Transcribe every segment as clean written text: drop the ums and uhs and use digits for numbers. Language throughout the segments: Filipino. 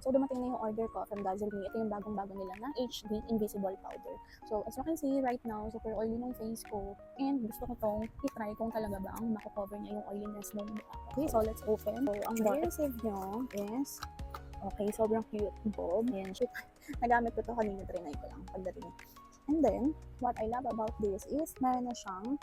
So, dumating na yung order ko from Dazzle Me. Ito yung bagong-bago nila na HD Invisible Powder. So, as you can see right now, super oily ng face ko. And gusto ko tong i-try kung talaga ba ang mako-cover niya yung oiliness ng mukha ko. Okay, so let's open. So, ang receive nyo is, okay, sobrang cute bob. Ayan, shit. Nagamit ko to kanina, trinay ko lang pagdating. And then, what I love about this is, meron na siyang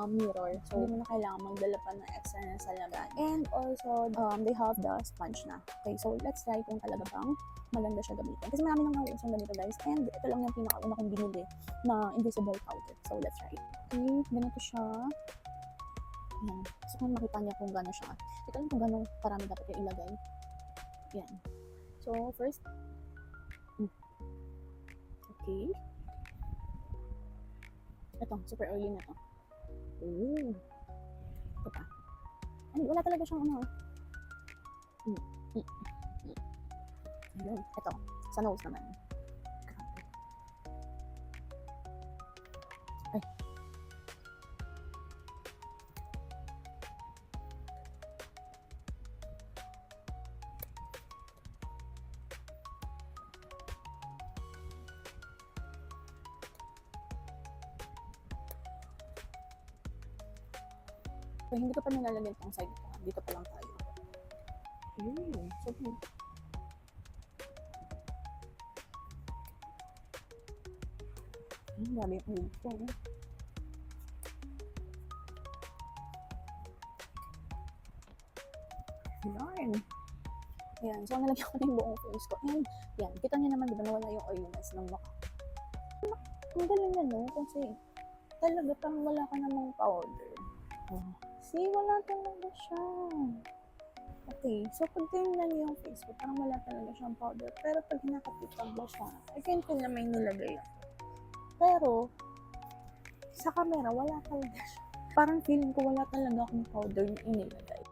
mirror. So, hindi mo na kailangan magdala pa ng extra na salamin. And also, they have the sponge na. Okay, so let's try kung talaga bang maganda siya gamitin. Kasi marami nang nauusong ganito guys. And ito lang yung pinakauna kong binili na invisible powder. So, let's try it. Okay, ganito siya. Yan. Gusto kong makita niya kung gano'n siya. Ito lang kung gano'n parami dapat yung ilagay. Yan. So, first, okay. Ito, super oily na to. Ooh. Ito pa. Ay, wala talaga siyang ano. Ayun, ito. Sa nose naman. Ay. So, hindi ko pa nilalagay itong side ko. Dito pa lang tayo. So good. Grabe yung ulit ko. Yan. Yan. So, nalagyan ko na yung buong face ko. And, yan. Kita niyo naman, di ba, nawala yung oiliness ng mukha. Ang galing na, no? Kasi, talaga parang wala ka namang powder. See, wala talaga siya. Okay, so pag tingnan niyo yung face ko, parang wala talaga siyang powder. Pero pag nakatipag mo siya, I can feel na may nilagay ako. Pero, sa camera, wala talaga siya. Parang feeling ko wala talaga akong powder na inilagay.